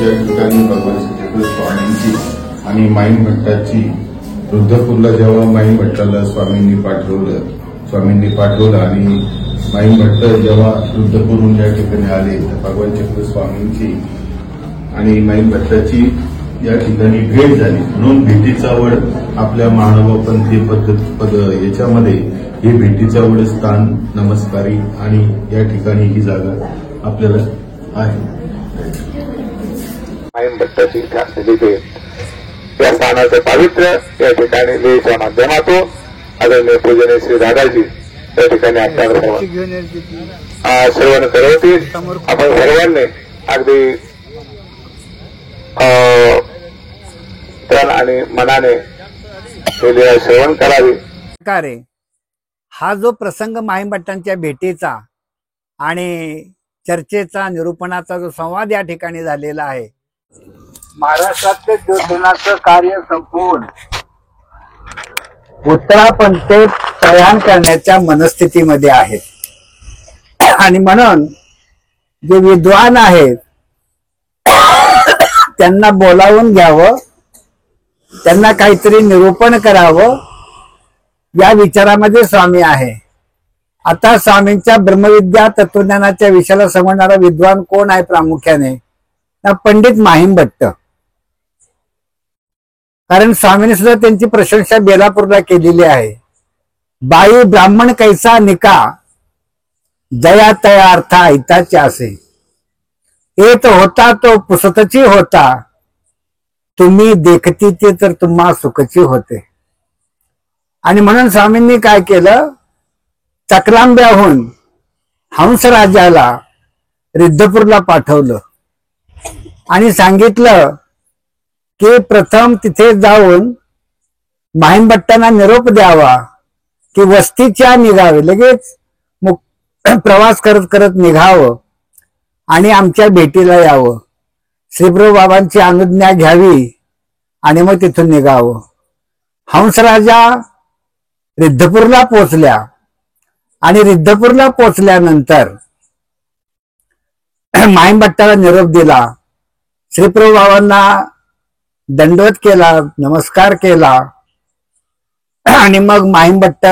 या ठिकाणी भगवान श्री स्वामींची आणि माईन भट्टाची रुद्रपूरला जेव्हा माईन भट्टाला स्वामींनी पाठवलं आणि माईन भट्ट जेव्हा रुद्रपूरहून या ठिकाणी आले तर भगवान श्री स्वामींची आणि माईन भट्टाची या ठिकाणी भेट झाली. म्हणून भेटीचा वड आपल्या महानुभावपंथी पद्धत याच्यामध्ये हे भेटीचा वड स्थान नमस्कारी आणि या ठिकाणी ही जागा आपल्याला आहे. माईन भट्टाची इथे असलेली भेट या स्थानाचं पावित्र्य या ठिकाणी लेच्या माध्यमातून आदरणीय पूजनीय श्री दादाजी या ठिकाणी आपल्याला श्रवण करवतील. आपण सर्वांनी अगदी तन आणि मनाने श्रवण करावे. हा जो प्रसंग माईन भट्टांच्या भेटीचा आणि चर्चेचा निरूपणाचा जो संवाद या ठिकाणी झालेला आहे, महाराष्ट्रातले ज्योतिनाचं कार्य संपूर्ण उत्तरापंथी प्रयाण करण्याच्या मनस्थितीमध्ये आहेत आणि म्हणून जे विद्वान आहेत त्यांना बोलावून घ्यावं, त्यांना काहीतरी निरूपण करावं या विचारामध्ये स्वामी आहे. आता स्वामींच्या ब्रह्मविद्या तत्वज्ञानाच्या विषयाला समजणारा विद्वान कोण आहे? प्रामुख्याने पंडित माहीम भट्ट. कारण स्वामींनी सुद्धा त्यांची प्रशंसा बेलापूरला केलेली आहे. बाई ब्राह्मण कैसा निका दया तया अर्था हिताचे असे, येत होता तो पुसतची होता, तुम्ही देखती ते तर तुम्हा सुखची होते. आणि म्हणून स्वामींनी काय केलं, चकलांब्याहून हंसराजाला रिद्धपूरला पाठवलं आणि सांगितलं की प्रथम तिथे जाऊन माहीम भट्टांना निरोप द्यावा की वस्तीच्या निघावे, लगेच प्रवास करत करत निघावं आणि आमच्या भेटीला यावं, श्रीप्रभू बाबांची अनुज्ञा घ्यावी आणि मग तिथून निघावं. हंसराजा रिद्धपूरला पोचल्या आणि रिद्धपूरला पोचल्यानंतर माहीम भट्टाला निरोप दिला, श्रीप्रभू बाबांना दंडवत केला, नमस्कार केला आणि मग माहीम भट्ट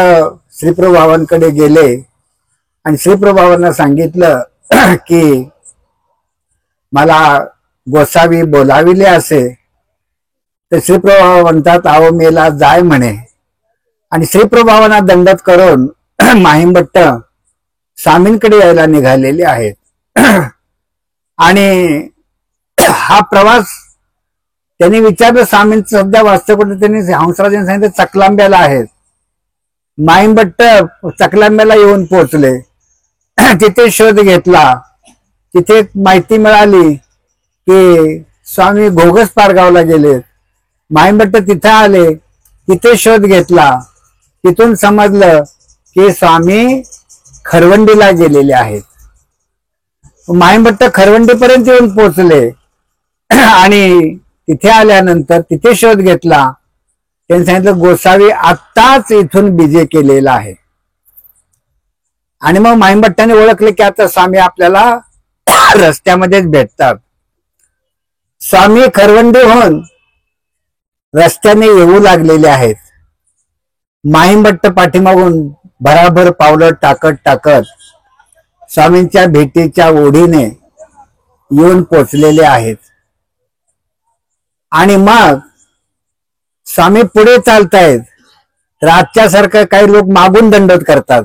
श्रीप्रभू बाबांकडे गेले आणि श्रीप्रभू बाबांना सांगितलं की मला गोसावी बोलाविले असे. तर श्रीप्रभू बाबा म्हणतात, आहो मेला जाय म्हणे. आणि श्रीप्रभू बाबांना दंडवत करून माहीम भट्ट स्वामींकडे यायला निघालेले आहेत. आणि हा प्रवास त्यांनी विचारलं, स्वामींचं सध्या वास्तव कुठे? त्यांनी हंसराजांनी सांगितलं चकलांब्याला आहेत. माहीम भट्ट चकलांब्याला येऊन पोहोचले. तिथे शोध घेतला, तिथे माहिती मिळाली की स्वामी घोगस पारगावला गेलेत. माहीम भट्ट तिथे आले, तिथे शोध घेतला, तिथून समजलं की स्वामी खरवंडीला गेलेले आहेत. माहीम भट्ट खरवंडीपर्यंत येऊन पोहोचले आणि तिथे आल्यानंतर तिथे शोध घेतला. त्यांनी सांगितलं गोसावी आत्ताच इथून बीजे केलेला आहे. आणि मग माहीम भट्टाने ओळखले की आता स्वामी आपल्याला रस्त्यामध्येच भेटतात. स्वामी खरवंडीहून रस्त्याने येऊ लागलेले आहेत. माहीम भट्ट पाठीमागून भराभर पावलं टाकत टाकत स्वामींच्या भेटीच्या ओढीने येऊन पोचलेले आहेत. आणि मग स्वामी पुढे चालतायत. रातच्या सारखं काही लोक मागून दंडवत करतात,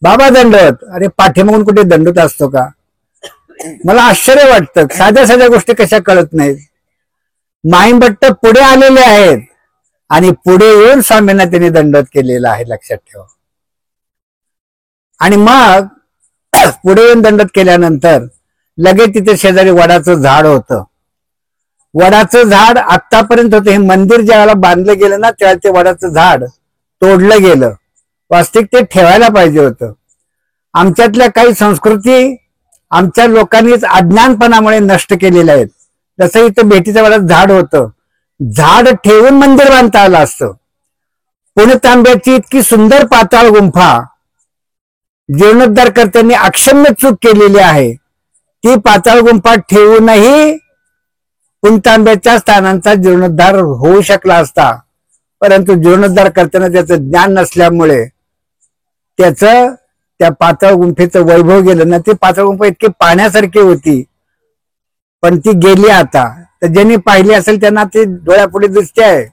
बाबा दंडवत. अरे पाठीमागून कुठे दंडवत असतो का? मला आश्चर्य वाटतं, साध्या साध्या गोष्टी कशा कळत नाहीत. माहीम भट्ट पुढे आलेले आहेत आणि पुढे येऊन स्वामींना त्यांनी दंडवत केलेला आहे, लक्षात ठेवा. आणि मग पुढे येऊन दंडवत केल्यानंतर लगेच तिथे शेजारी वडाचं झाड होतं. वडाचं झाड आतापर्यंत होतं. हे मंदिर ज्यावेळेला बांधलं गेलं ना त्यावेळेला ते वडाचं झाड तोडलं गेलं. वास्तविक ते ठेवायला पाहिजे होतं. आमच्यातल्या काही संस्कृती आमच्या लोकांनीच अज्ञानपणामुळे नष्ट केलेल्या आहेत. जसं इथं भेटीच्या वडाचं झाड होतं, झाड ठेवून मंदिर बांधता आलं असतं. पुणतांब्याची इतकी सुंदर पाताळ गुंफा जीर्णोद्धारकर्त्यांनी अक्षम्य चूक केलेली आहे. ती पाताळ गुंफा ठेवूनही पुणतांब्याच्या स्थानांचा जीर्णोद्धार होऊ शकला असता, परंतु जीर्णोद्धार करताना त्याचं ज्ञान नसल्यामुळे त्याचं त्या पाताळ गुंफेचं वैभव गेलं ना. ती पाताळ गुंफा इतकी पाहण्यासारखी होती, पण ती गेली आता. तर ज्यांनी पाहिली असेल त्यांना ते डोळ्यापुढे दिसते आहे.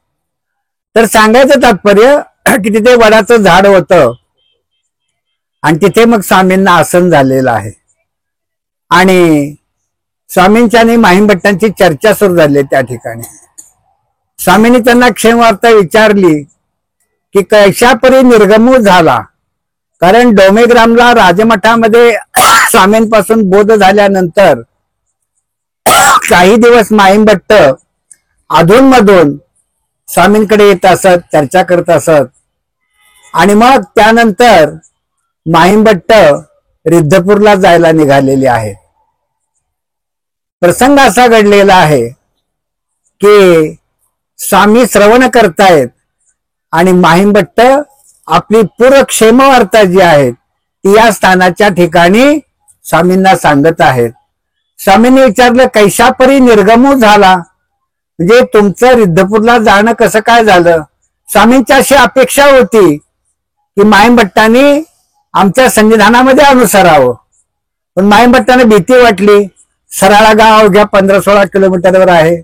तर सांगायचं तात्पर्य की तिथे वडाचं झाड होतं आणि तिथे मग स्वामींना आसन झालेलं आहे. आणि स्वामींच्या आणि माहीमभट्टांची चर्चा सुरू झाली त्या ठिकाणी. स्वामींनी त्यांना क्षेमवार्ता विचारली की कशापरी निर्गमू झाला. कारण डोमेग्रामला राजमठामध्ये स्वामींपासून बोध झाल्यानंतर काही दिवस माहीमभट्ट अधूनमधून स्वामींकडे येत असत, चर्चा करत असत. आणि मग त्यानंतर माहीमभट्ट रिद्धपूरला जायला निघालेले आहे. प्रसंग असा घडलेला आहे की स्वामी श्रवण करतायत आणि माहीमभट्ट आपली पूर्ण क्षेमवार्ता जी आहे ती या स्थानाच्या ठिकाणी स्वामींना सांगत आहेत. स्वामींनी विचारलं कैशापरी निर्गमू झाला, म्हणजे तुमचं रिद्धपूरला जाणं कसं काय झालं. स्वामींची अशी अपेक्षा होती की माहीमभट्टांनी आमच्या संविधानामध्ये अनुसरावं, पण माहीमभट्टांना भीती वाटली. सराळा गाव अवघ्या 15-16 किलोमीटरवर आहे,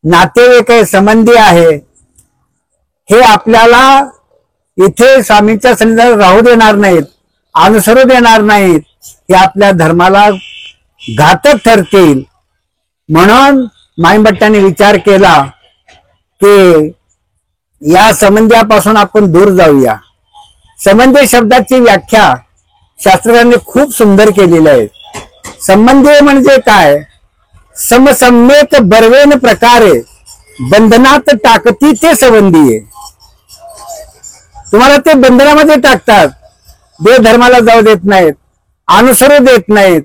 नातेवाईक आहे, संबंधी आहे, हे आपल्याला इथे स्वामींच्या सन्निधानात राहू देणार नाहीत, अनुसरू देणार नाहीत, हे आपल्या धर्माला घातक ठरतील. म्हणून माहीमभट्टांनी विचार केला की या संबंधापासून आपण दूर जाऊया. संबंधी शब्दाची व्याख्या शास्त्रज्ञांनी खूप सुंदर केलेली आहे. संबंधी म्हणजे काय, समसम्यक बर्वेन प्रकारे बंधनात टाकती ते संबंधी. तुम्हाला ते बंधनामध्ये टाकतात, देव धर्माला जाऊ देत नाहीत, अनुसरू देत नाहीत.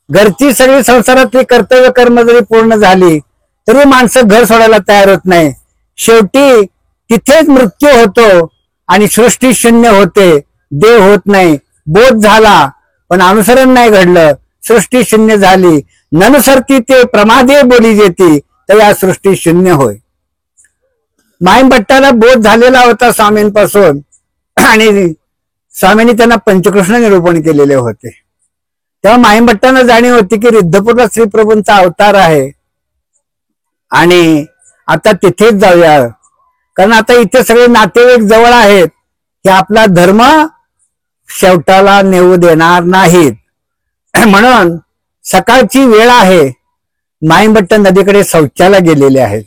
घरची सगळी संसारातली कर्तव्य कर्म जरी पूर्ण झाली तरी माणसं घर सोडायला तयार होत नाही. शेवटी तिथेच मृत्यू होतो आणि सृष्टी शून्य होते, देव होत नाही. बोध झाला पण अनुसरण नाही घडलं, सृष्टी शून्य झाली. ननुसरती ते प्रमादे बोली जेती, तर या सृष्टी शून्य होय. माहीमभट्टाला बोध झालेला होता स्वामींपासून आणि स्वामींनी त्यांना पंचकृष्ण निरूपण केलेले होते. तेव्हा माहीमभट्टांना जाणीव होती की रिद्धपूरला श्रीप्रभूंचा अवतार आहे आणि आता तिथेच जाऊया, कारण आता इथे सगळे नातेवाईक जवळ आहेत, हे आपला धर्म शेवटाला नेऊ देणार नाहीत. म्हणून सकाळची वेळ आहे, माहीमभट्ट नदीकडे शौचाला गेलेले आहेत.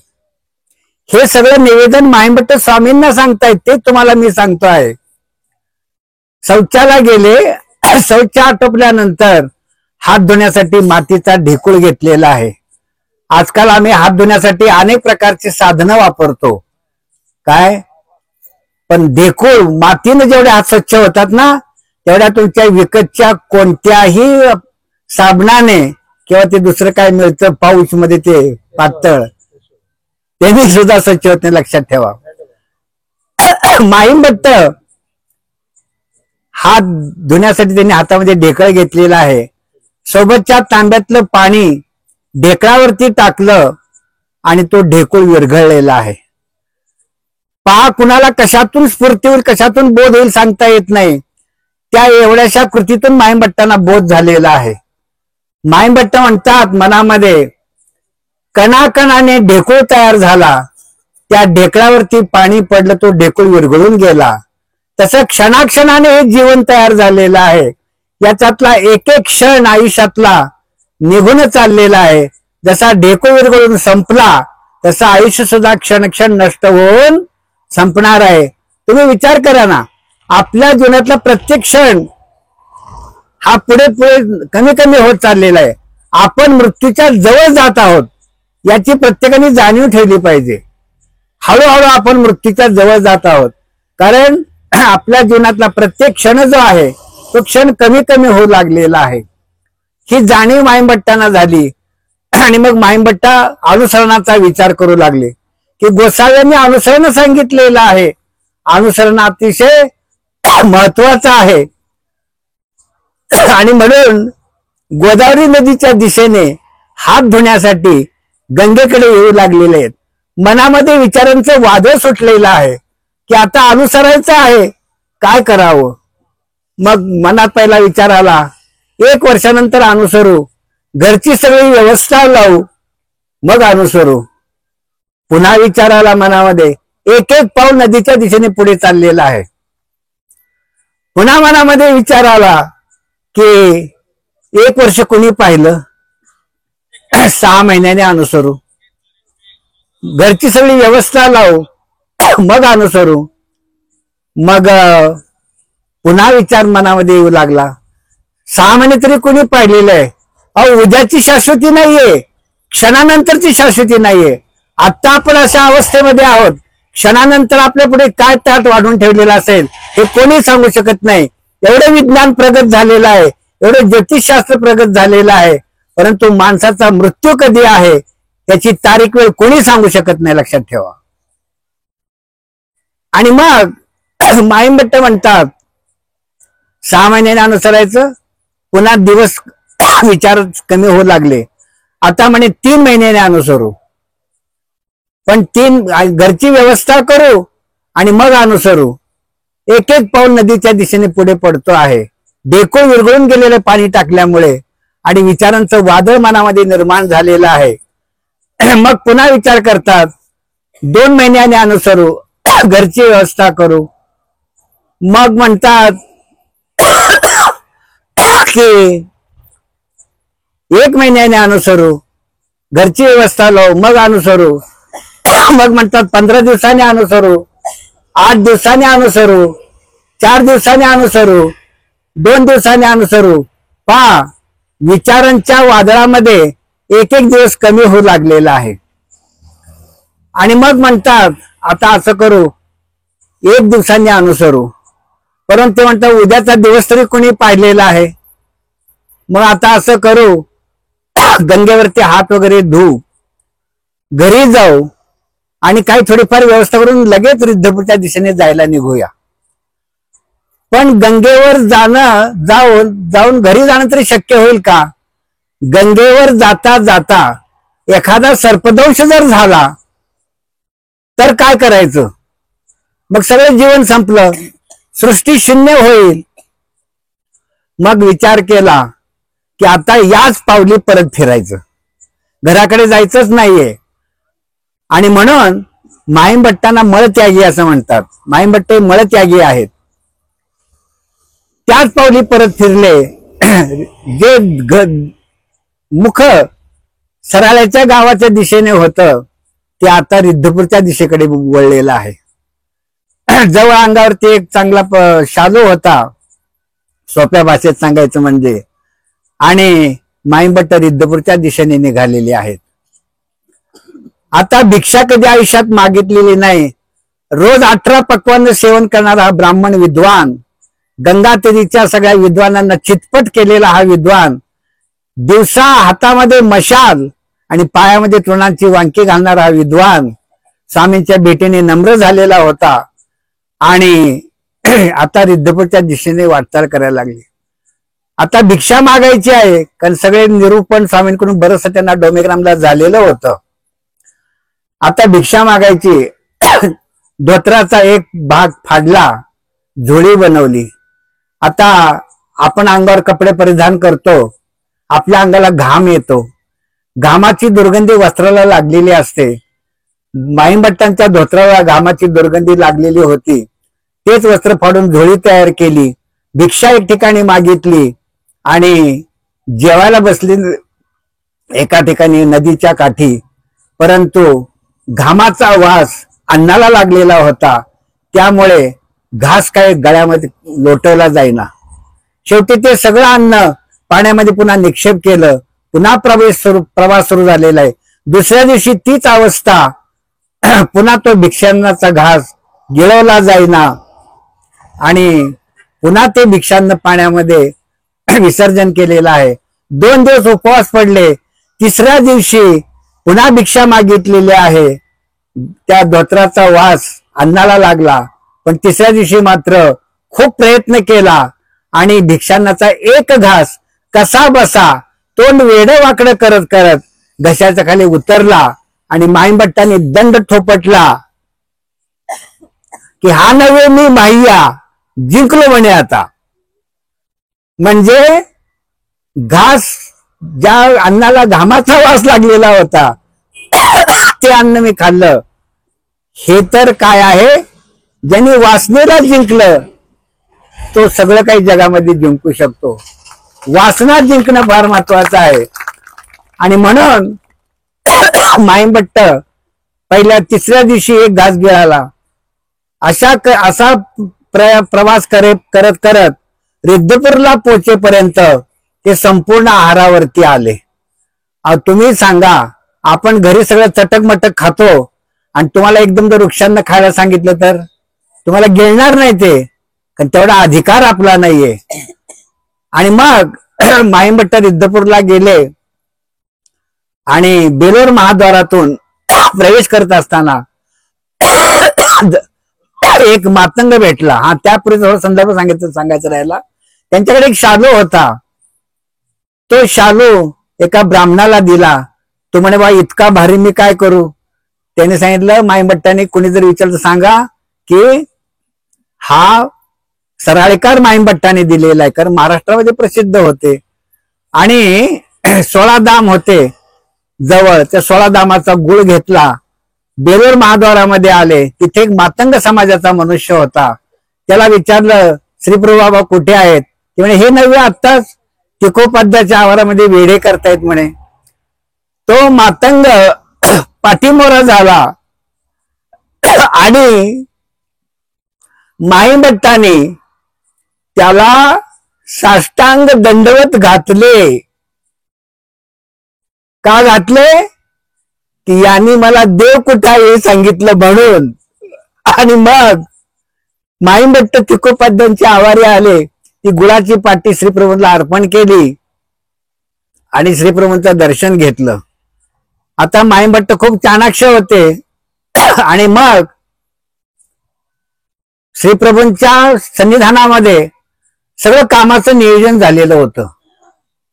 हे सगळं निवेदन माहीमभट्ट स्वामींना सांगतायत, ते तुम्हाला मी सांगतो आहे. शौचाला गेले, शौच आटोपल्यानंतर हात धुण्यासाठी मातीचा ढेकूळ घेतलेला आहे. आजकाल आम्ही हात धुण्यासाठी अनेक प्रकारची साधनं वापरतो काय, पण ढेकूळ मातीने जेवढे हात स्वच्छ होतात ना, तेवढ्या तुमच्या विकतच्या कोणत्याही साबणाने किंवा ते दुसरं काय मिळतं पाऊच मध्ये ते पातळ, त्यांनी सुद्धा स्वच्छ होत नाही, लक्षात ठेवा. माहीमभट्ट हात धुण्यासाठी त्यांनी हातामध्ये ढेकळ घेतलेला आहे. सोबतच्या तांब्यातलं पाणी ढेकळावरती टाकलं आणि तो ढेकूळ विरघळलेला आहे. पहा, कुणाला कशातून स्फूर्ती होईल, कशातून बोध होईल सांगता येत नाही. त्या एवढ्याशा कृतीतून माहीमभट्टांना बोध झालेला आहे. माहीमभट्ट म्हणतात मनामध्ये कणाकणाने ढेकूळ तयार झाला, त्या ढेकळावरती पाणी पडलं, तो ढेकूळ विरघळून गेला. तसं क्षणाक्षणाने हे जीवन तयार झालेलं आहे. याच्यातला एक एक क्षण आयुष्यातला निघून चाललेला आहे. जसा ढेकूळ विरघळून संपला तसं आयुष्य सुद्धा क्षण क्षण नष्ट होऊन संपणार आहे. तुम्ही विचार करा ना, आपल्या जीवनातला प्रत्येक क्षण हा पुढे पुढे कमी कमी होत चाललेला आहे. आपण मृत्यूच्या जवळ जात आहोत याची प्रत्येकाने जाणीव ठेवली पाहिजे. हळूहळू आपण मृत्यूच्या जवळ जात आहोत, कारण आपल्या जीवनातला प्रत्येक क्षण जो आहे तो क्षण कमी कमी होऊ लागलेला आहे. ही जाणीव माहीमभट्टांना झाली आणि मग माहीमभट्ट अनुसरणाचा विचार करू लागले की गोसाव्यांनी अनुसरण सांगितलेलं आहे, अनुसरण अतिशय महत्वाचं आहे. आणि म्हणून गोदावरी नदीच्या दिशेने हात धुण्यासाठी गंगेकडे येऊ लागलेले आहेत. मनामध्ये विचारांचं वादळ सुटलेलं आहे की आता अनुसरायचं आहे, काय करावं. मग मनात पहिला विचार आला, 1 वर्षानंतर अनुसरू, घरची सगळी व्यवस्था लावू, मग अनुसरू. पुन्हा विचार आला मनामध्ये, एक पाऊल नदीच्या दिशेने पुढे चाललेला आहे. पुन्हा मनामध्ये विचार आला की 1 वर्ष कोणी पाहिलं, 6 महिन्याने अनुसरू, घरची सगळी व्यवस्था लावू, मग अनुसरू. मग पुन्हा विचार मनामध्ये येऊ लागला, 6 महिने तरी कोणी पाहिलेलं आहे. अहो, उद्याची शाश्वती नाहीये, क्षणानंतरची शाश्वती नाहीये. आता आपण अशा अवस्थेमध्ये आहोत, क्षणानंतर आपल्या पुढे काय ताट वाढून ठेवलेलं असेल हे कोणी सांगू शकत नाही. एवढं विज्ञान प्रगत झालेलं आहे, एवढं ज्योतिषशास्त्र प्रगत झालेलं आहे, परंतु माणसाचा मृत्यू कधी आहे त्याची तारीख वेळ कोणी सांगू शकत नाही, लक्षात ठेवा. आणि मग माईंभट्ट म्हणतात 6 महिन्याने अनुसरायचं. पुन्हा दिवस विचार कमी होऊ लागले. आता म्हणे 3 महिन्याने अनुसरू, पण 3 घरची व्यवस्था करू आणि मग अनुसरू. एक पाऊल नदीच्या दिशेने पुढे पडतो आहे. डेकोळ विरघळून गेलेलं पाणी टाकल्यामुळे आणि विचारांचं वादळ मनामध्ये निर्माण झालेलं आहे. मग पुन्हा विचार करतात 2 महिन्याने अनुसरू, घरची व्यवस्था करू. मग म्हणतात की 1 महिन्याने अनुसरू, घरची व्यवस्था लावू, मग अनुसरू. मग म्हणतात 15 दिवसांनी अनुसरू, 8 दिवसांनी अनुसरू, 4 दिवसांनी अनुसरू, 2 दिवसांनी अनुसरू. पहा, विचारांच्या वादळामध्ये एक दिवस कमी होऊ लागलेला आहे. आणि मग म्हणतात आता असं करू, 1 दिवसांनी अनुसरू, परंतु ते म्हणतात उद्याचा दिवस तरी कोणी पाहिलेला आहे. मग आता असं करू, गंगेवरती हात वगैरे धुऊ, घरी जाऊ आणि काही थोडीफार व्यवस्था करून लगेच रिद्धपूरच्या दिशेने जायला निघूया. पण गंगेवर जाऊन घरी जाणं तरी शक्य होईल का? गंगेवर जाता जाता एखादा सर्पदंश जर झाला तर काय करायचं? मग सगळं जीवन संपलं, सृष्टी शून्य होईल. मग विचार केला की आता याच पावली परत फिरायचं, घराकडे जायचंच नाहीये. आणि म्हणून माईंभट्टांना मळत्यागी असं म्हणतात. माईंभट्ट मळत्यागी आहेत. त्याच पावली परत फिरले. जे मुख सराळ्याच्या गावाच्या दिशेने होतं ते आता रिद्धपूरच्या दिशेकडे वळलेलं आहे. जवळ अंगावरती एक चांगला शालू होता, सोप्या भाषेत सांगायचं म्हणजे. आणि माईंभट्ट रिद्धपूरच्या दिशेने निघालेले आहेत. आता भिक्षा कधी आयुष्यात मागितलेली नाही. रोज 18 पक्वान्न सेवन करणारा हा ब्राह्मण विद्वान, गंगातीरीच्या सगळ्या विद्वानांना चितपट केलेला हा विद्वान, दिवसा हातामध्ये मशाल आणि पायामध्ये तृणांची वांकी घालणारा हा विद्वान स्वामींच्या भेटीने नम्र झालेला होता. आणि आता रिद्धपूरच्या दिशेने वाटचाल करायला लागली. आता भिक्षा मागायची आहे, कारण सगळे निरूपण स्वामींकडून बरंच त्यांना डोमेग्रामला झालेलं होतं. आता भिक्षा मागायची. धोत्राचा एक भाग फाडला, झोळी बनवली. आता आपण अंगावर कपडे परिधान करतो, आपल्या अंगाला घाम येतो, घामाची दुर्गंधी वस्त्राला लागलेली असते. माईंभट्टांच्या धोत्राला घामाची दुर्गंधी लागलेली होती. तेच वस्त्र फाडून झोळी तयार केली, भिक्षा एक ठिकाणी मागितली आणि जेवायला बसली एका ठिकाणी नदीच्या काठी. परंतु घामाचा वास अन्नाला लागलेला होता, त्यामुळे घास काय गळ्यामध्ये लोटवला जाईना. शेवटी ते सगळं अन्न पाण्यामध्ये पुन्हा निक्षेप केलं. पुन्हा प्रवास सुरू झालेला आहे. दुसऱ्या दिवशी तीच अवस्था, पुन्हा तो भिक्षांनाचा घास गिळवला जाईना आणि पुन्हा ते भिक्षांना पाण्यामध्ये विसर्जन केलेलं आहे. 2 दिवस उपवास पडले. 3ऱ्या दिवशी पुन्हा भिक्षा मागितलेली आहे. त्या धोत्राचा वास अन्नाला लागला, पण 3ऱ्या दिवशी मात्र खूप प्रयत्न केला आणि भिक्षांनाचा एक घास कसा बसा तोंड वेडं वाकडं करत करत घशाच्या खाली उतरला आणि माईंभट्टाने दंड थोपटला की हा नव्हे मी बाह्या जिंकलो म्हणे. आता म्हणजे घास, ज्या अन्नाला घामाचा वास लागलेला होता ते अन्न मी खाल्लं. हे तर काय आहे, ज्यांनी वासनेला जिंकलं तो सगळं काही जगामध्ये जिंकू शकतो. वासना जिंकणं फार महत्वाचं आहे. आणि म्हणून माईंभट्ट पहिल्या तिसऱ्या दिवशी एक घास गिळाला. असा प्रवास करत करत रिद्धपूरला पोहोचेपर्यंत ते संपूर्ण आहारावरती आले. तुम्ही सांगा, आपण घरी सगळं चटकमटक खातो आणि तुम्हाला एकदम जर वृक्षांना खायला सांगितलं तर तुम्हाला गिळणार नाही ते, कारण तेवढा अधिकार आपला नाहीये. आणि मग माईंभट्ट रिद्धपूरला गेले आणि बेलोर महाद्वारातून प्रवेश करत असताना एक मातंग भेटला. त्यापूर्वी थोडा संदर्भ सांगायचं राहिला. त्यांच्याकडे एक शालू होता. तो शालू एका ब्राह्मणाला दिला. तो म्हणे, बा इतका भारी मी काय करू. त्याने सांगितलं, माईंभट्टाने कोणी जर विचारलं सांगा की हा सराळेकर माईंभट्टाने दिलेला आहे, कारण महाराष्ट्रामध्ये प्रसिद्ध होते. आणि 16 दाम होते जवळ. त्या 16 दामाचा गुळ घेतला. बेलोर महाद्वारामध्ये आले. तिथे एक मातंग समाजाचा मनुष्य होता. त्याला विचारलं, श्रीप्रभू बाबा कुठे आहेत. ते म्हणे, हे नव्हे आत्ताच तिकोपाध्याच्या आवारामध्ये वेढे करतायत म्हणे. तो मातंग पाठीमोरा झाला आणि माईंभट्टाने त्याला साष्टांग दंडवत घातले. का घातले की यांनी मला देव कुठे हे सांगितलं म्हणून. आणि मग माईंभट्ट तिकोपाध्यांचे आवारे आले. ती गुळाची पाटी श्रीप्रभूंना अर्पण केली आणि श्रीप्रभूंचं दर्शन घेतलं. आता माईंभट्ट खूप चाणाक्ष होते आणि मग श्रीप्रभूंच्या सन्निधानामध्ये सगळं कामाचं नियोजन झालेलं होतं.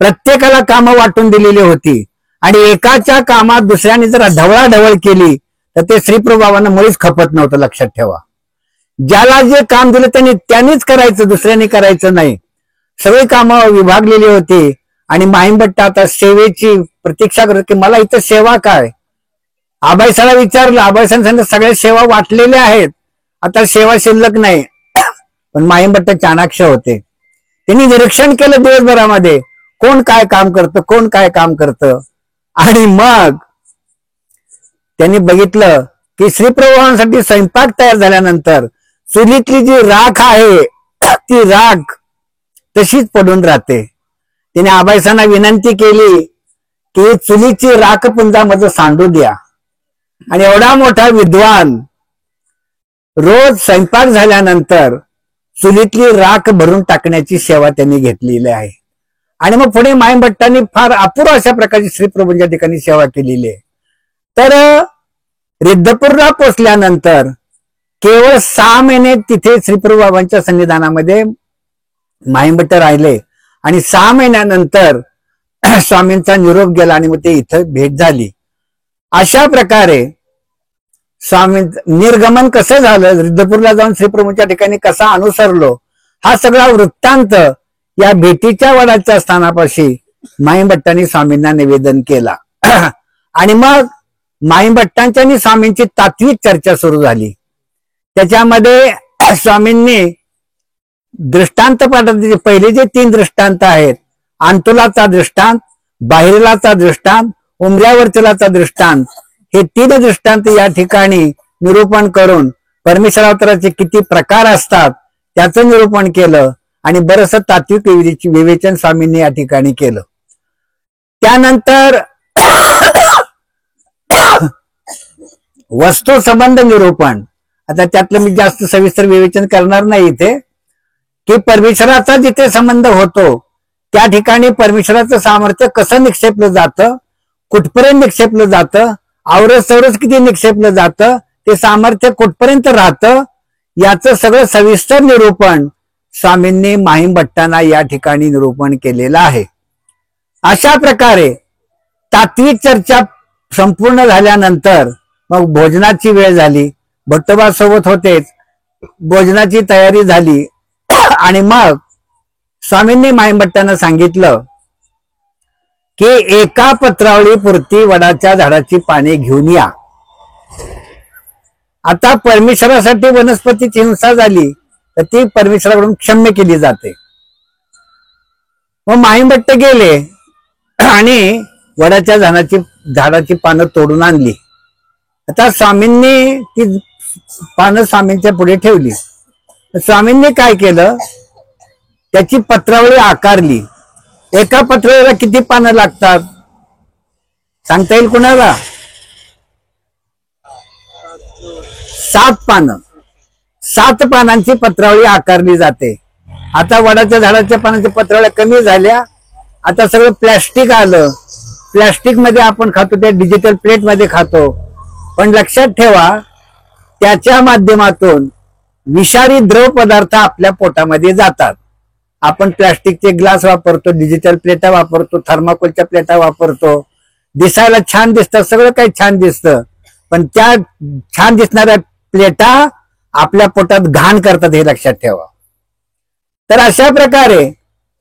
प्रत्येकाला कामं वाटून दिलेली होती आणि एकाच्या कामात दुसऱ्याने जर ढवळाढवळ केली तर ते श्रीप्रभू बाबांना मुळीच खपत नव्हतं. लक्षात ठेवा, ज्याला जे काम दिलं त्यांनीच करायचं, दुसऱ्यांनी करायचं नाही. सगळी कामं विभागलेली होती आणि माईंभट्ट आता सेवेची प्रतीक्षा करत की मला इथं सेवा काय. आबाईसाला विचारलं, आबाईसाने सांगितलं सगळ्या सेवा वाटलेल्या आहेत, आता सेवा शिल्लक नाही. पण माईंभट्ट चाणाक्ष होते. त्यांनी निरीक्षण केलं दिवसभरामध्ये कोण काय काम करतं, कोण काय काम करतं. आणि मग त्यांनी बघितलं की श्रीप्रभूंसाठी स्वयंपाक तयार झाल्यानंतर चुलीतली जी राख आहे ती राख तशीच पडून राहते. तिने आबाईसांना विनंती केली की चुलीची राख पुंजामध्ये सांडू द्या. आणि एवढा मोठा विद्वान रोज स्वयंपाक झाल्यानंतर चुलीतली राख भरून टाकण्याची सेवा त्यांनी घेतलेली आहे. आणि मग पुढे माईंभट्टांनी फार अपूर्व अशा प्रकारची श्रीप्रभूंच्या ठिकाणी सेवा केलेली आहे. तर रिद्धपूरला पोचल्यानंतर केवळ 6 महिने तिथे श्रीप्रभू बाबांच्या सन्निधानामध्ये माईंभट्ट राहिले आणि 6 महिन्यानंतर स्वामींचा निरोप गेला आणि मग ते इथं भेट झाली. अशा प्रकारे स्वामी निर्गमन कसं झालं, रिद्धपूरला जाऊन श्रीप्रभूंच्या ठिकाणी कसा अनुसरलो, हा सगळा वृत्तांत या भेटीच्या वडाच्या स्थानापाशी माईंभट्टांनी स्वामींना निवेदन केला. आणि मग माईंभट्टांच्या आणि स्वामींची तात्विक चर्चा सुरू झाली. त्याच्यामध्ये स्वामींनी दृष्टांत पाठवले. पहिले जे 3 दृष्टांत आहेत, आंतुलाचा दृष्टांत, बाहेरलाचा दृष्टांत, उमऱ्यावरचलाचा दृष्टांत, हे 3 दृष्टांत या ठिकाणी निरूपण करून परमेश्वरावताराचे किती प्रकार असतात त्याचं निरूपण केलं आणि बरंच तात्विक विवेचन स्वामींनी या ठिकाणी केलं. त्यानंतर वस्तू संबंध निरूपण, आता त्यातलं मी जास्त सविस्तर विवेचन करणार नाही इथे, की परमेश्वराचा जिथे संबंध होतो त्या ठिकाणी परमेश्वराचं सामर्थ्य कसं निक्षेपलं जातं, कुठपर्यंत निक्षेपलं जातं, आवरस सवरस किती निक्षेपलं जातं, ते सामर्थ्य कुठपर्यंत राहतं, याचं सगळं सविस्तर निरूपण स्वामींनी माईंभट्टांना या ठिकाणी निरूपण केलेलं आहे. अशा प्रकारे तात्विक चर्चा संपूर्ण झाल्यानंतर मग भोजनाची वेळ झाली. भट्टोबा सोबत होतेच. भोजनाची तयारी झाली आणि मग स्वामींनी माईंभट्टांना सांगितलं की एका पत्रावळी पुरती वडाच्या झाडाची पाने घेऊन या. आता परमेश्वरासाठी वनस्पतीची हिंसा झाली तर ती परमेश्वराकडून क्षम्य केली जाते. मग माईंभट्ट गेले आणि वडाच्या झाडाची पानं तोडून आणली. आता स्वामींनी ती पानं स्वामींच्या पुढे ठेवली. स्वामींनी काय केलं, त्याची पत्रावळी आकारली. एका पत्रावळीला किती पानं लागतात सांगता येईल कुणाला? 7 पानं. 7 पानांची पत्रावळी आकारली जाते. आता वडाच्या झाडाच्या पानांच्या पत्रावळ्या कमी झाल्या. आता सगळं प्लॅस्टिक आलं. प्लॅस्टिक मध्ये आपण खातो, त्या डिजिटल प्लेट मध्ये खातो. पण लक्षात ठेवा, त्याच्या माध्यमातून विषारी द्रव पदार्थ आपल्या पोटामध्ये जातात. आपण प्लॅस्टिकचे ग्लास वापरतो, डिजिटल प्लेटा वापरतो, थर्माकोलच्या प्लेटा वापरतो. दिसायला छान दिसतं, सगळं काही छान दिसतं. पण त्या छान दिसणाऱ्या प्लेटा आपल्या पोटात घाण करतात, हे लक्षात ठेवा. तर अशा प्रकारे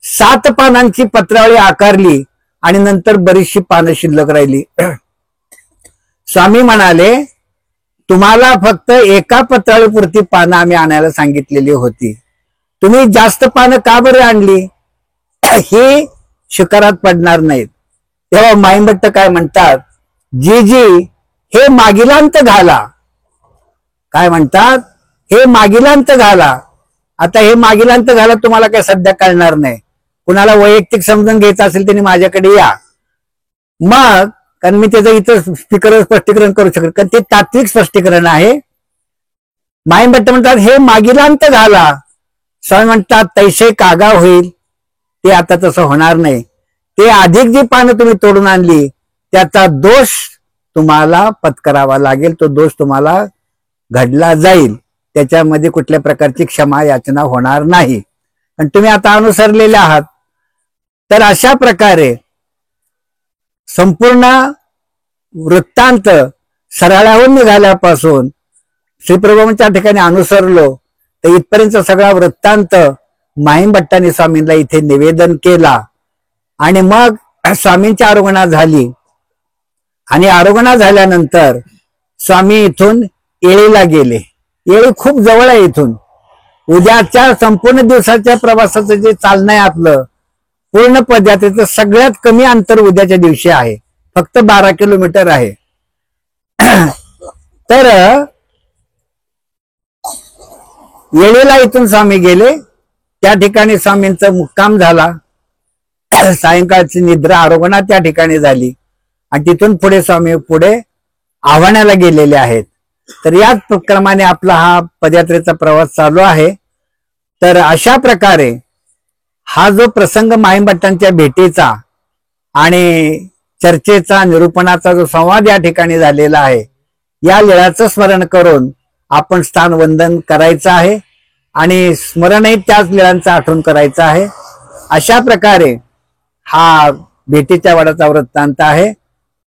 7 पानांची पत्रावळी आकारली आणि नंतर बरीचशी पानं शिल्लक राहिली. स्वामी म्हणाले, तुम्हाला फक्त एका पत्रावळीपुरती पानं आम्ही आणायला सांगितलेली होती. तुम्ही जास्त पानं का बरं आणली? ही शिकारात पडणार नाहीत. तेव्हा माईंभट्ट काय म्हणतात, जी हे मागिलांत घाला. काय म्हणतात? हे मागिलांत घाला. आता हे मागिलांत घाला तुम्हाला काय सध्या कळणार नाही. कुणाला वैयक्तिक समजून घ्यायचं असेल त्यांनी माझ्याकडे या. मग कारण मी त्याचं इथं स्पष्टीकरण करू शकत, कारण ते तात्विक स्पष्टीकरण आहे. माईंभट्ट म्हणतात हे मागिलांत घाला. स्वामी म्हणतात तैसे कागा होईल. ते आता तसं होणार नाही. ते अधिक जी पानं तुम्ही तोडून आणली त्याचा दोष तुम्हाला पत्करावा लागेल. तो दोष तुम्हाला घडला जाईल. त्याच्यामध्ये कुठल्या प्रकारची क्षमा याचना होणार नाही. आणि तुम्ही आता अनुसरलेले आहात. तर अशा प्रकारे संपूर्ण वृत्तांत सराळ्याहून निघाल्यापासून श्रीप्रभूंच्या ठिकाणी अनुसरलो तर इथपर्यंत सगळा वृत्तांत माईंभट्टांनी स्वामींना इथे निवेदन केला. आणि मग स्वामींची आरोगणा झाली. आणि आरोगणा झाल्यानंतर स्वामी इथून येळीला गेले. येळी खूप जवळ आहे इथून. उद्याच्या संपूर्ण दिवसाच्या प्रवासाचं जे चालणं आहे आपलं, पूर्ण पदयात्रेचं सगळ्यात कमी अंतर उद्याच्या दिवशी आहे. फक्त 12 किलोमीटर आहे. तर येळीला इथून स्वामी गेले. त्या ठिकाणी स्वामींचा मुक्काम झाला. सायंकाळची निद्रा आरोगणा त्या ठिकाणी झाली. आणि तिथून पुढे स्वामी पुढे आव्हानाला गेलेले आहेत. तर याच क्रमाने आपला हा पदयात्रेचा प्रवास चालू आहे. तर अशा प्रकारे हा जो प्रसंग माईंभट्टांच्या भेटीचा आणि चर्चेचा निरूपणाचा जो संवाद या ठिकाणी झालेला आहे, या लीळाचं स्मरण करून आपण स्थान वंदन करायचं आहे आणि स्मरणही त्याच लीळांचं आठवण करायचं आहे. अशा प्रकारे हा भेटीच्या वडाचा वृत्तांत आहे.